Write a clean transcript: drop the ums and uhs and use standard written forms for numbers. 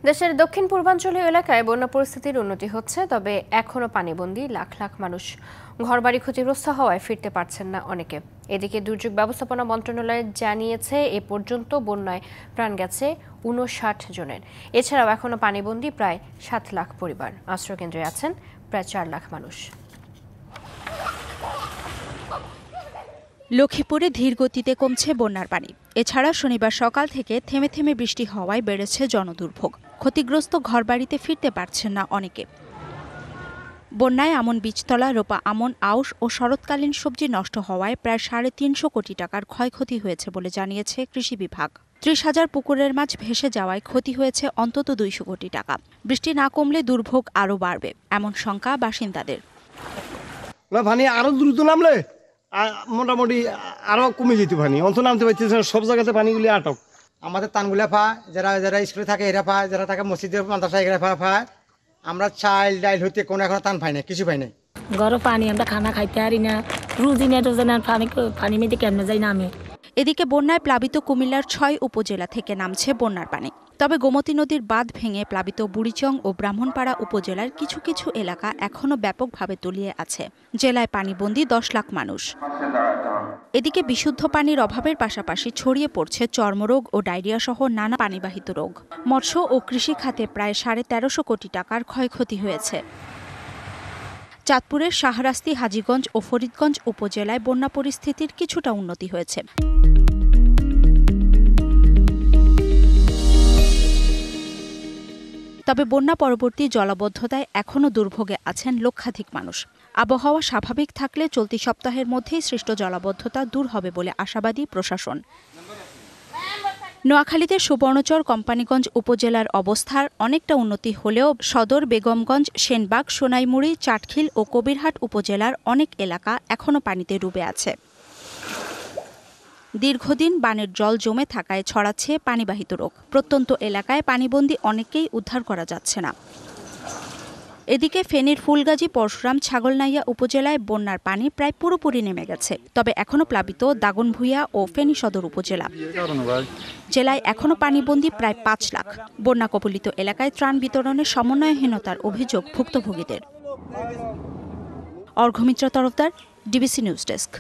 দেশের দক্ষিণ পূর্বাঞ্চলীয় এলাকায় বন্যা পরিস্থিতির উন্নতি হচ্ছে, তবে এখনো পানিবন্দী লাখ লাখ মানুষ। ঘরবাড়ি ক্ষতিগ্রস্ত হওয়ায় ফিরতে পারছেন না অনেকে। এদিকে দুর্যোগ ব্যবস্থাপনা মন্ত্রণালয় জানিয়েছে এ পর্যন্ত বন্যায় প্রাণ গেছে ৫৯ জনের। এছাড়াও এখনো পানিবন্দী প্রায় ৭ লাখ পরিবার। আশ্রয়কেন্দ্রে আছেন প্রায় ৪ লাখ মানুষ। লক্ষ্মীপুরে ধীর গতিতে কমছে বন্যার পানি। এছাড়া শনিবার সকাল থেকে থেমে থেমে বৃষ্টি হওয়ায় বেড়েছে জনদুর্ভোগ। ক্ষতিগ্রস্ত ঘরবাড়িতে ফিরতে পারছেন না অনেকে। বন্যায় আমন বীজতলা, রোপা আমন, আউশ ও শরৎকালীন সবজি নষ্ট হওয়ায় প্রায় ৩৫০ কোটি টাকার ক্ষয়ক্ষতি হয়েছে বলে জানিয়েছে কৃষি বিভাগ। ৩০,০০০ পুকুরের মাছ ভেসে যাওয়ায় ক্ষতি হয়েছে অন্তত ২০০ কোটি টাকা। বৃষ্টি না কমলে দুর্ভোগ আরও বাড়বে, এমন শঙ্কা বাসিন্দাদের। পানি আরো দ্রুত নামলে মোটামুটি আরো কমে যেতে পানি অন্তত নামতে পারতেছে না, সব জায়গাতে পানিগুলি আটক। আমাদের তানগুলা পায়, যারা স্কুলে থাকে এরা পায়, যারা থাকে মসজিদের মাদ্রাসায় এরা পায়। আমরা চাইল ডাইল হইতে কোনো এখন টান পাই না, কিছু পাই নাই। ঘরে পানি, আমরা খানা খাইতে পারি না, রুজি না পানি মেয়েতে কেমনে যাই না আমি। এদিকে বন্যায় প্লাবিত কুমিল্লার ৬ উপজেলা থেকে নামছে বন্যার পানি। তবে গোমতী নদীর বাঁধ ভেঙে প্লাবিত বুড়িচং ও ব্রাহ্মণপাড়া উপজেলার কিছু কিছু এলাকা এখনও ব্যাপকভাবে তলিয়ে আছে। জেলায় পানিবন্দী ১০ লাখ মানুষ। এদিকে বিশুদ্ধ পানির অভাবের পাশাপাশি ছড়িয়ে পড়ছে চর্মরোগ ও ডায়রিয়া সহ নানা পানিবাহিত রোগ। মৎস্য ও কৃষি খাতে প্রায় ১৩৫০ কোটি টাকার ক্ষয়ক্ষতি হয়েছে। চাঁদপুরের শাহরাস্তি, হাজীগঞ্জ ও ফরিদগঞ্জ উপজেলায় বন্যা পরিস্থিতির কিছুটা উন্নতি হয়েছে। তবে বন্যা পরবর্তী জলাবদ্ধতায় এখনও দুর্ভোগে আছেন লক্ষাধিক মানুষ। আবহাওয়া স্বাভাবিক থাকলে চলতি সপ্তাহের মধ্যেই সৃষ্ট জলাবদ্ধতা দূর হবে বলে আশাবাদী প্রশাসন। নোয়াখালীতে সুবর্ণচর, কোম্পানীগঞ্জ উপজেলার অবস্থার অনেকটা উন্নতি হলেও সদর, বেগমগঞ্জ, সেনবাগ, সোনাইমুড়ি, চাটখিল ও কবিরহাট উপজেলার অনেক এলাকা এখনও পানিতে ডুবে আছে। দীর্ঘদিন বানের জল জমে থাকায় ছড়াচ্ছে পানিবাহিত রোগ। প্রত্যন্ত এলাকায় পানিবন্দী অনেককেই উদ্ধার করা যাচ্ছে না। এদিকে ফেনীর ফুলগাজী, পরশুরাম, ছাগলনাইয়া উপজেলায় বন্যার পানি প্রায় পুরোপুরি নেমে গেছে, তবে এখনও প্লাবিত দাগনভূঞা ও ফেনী সদর উপজেলা। জেলায় এখনও পানিবন্দী প্রায় ৫ লাখ। বন্যা কবলিত এলাকায় ত্রাণ বিতরণে সমন্বয়হীনতার অভিযোগ ভুক্তভোগীদের। অর্ঘ্যমিত্রা তরফদার, ডিবিসি নিউজ ডেস্ক।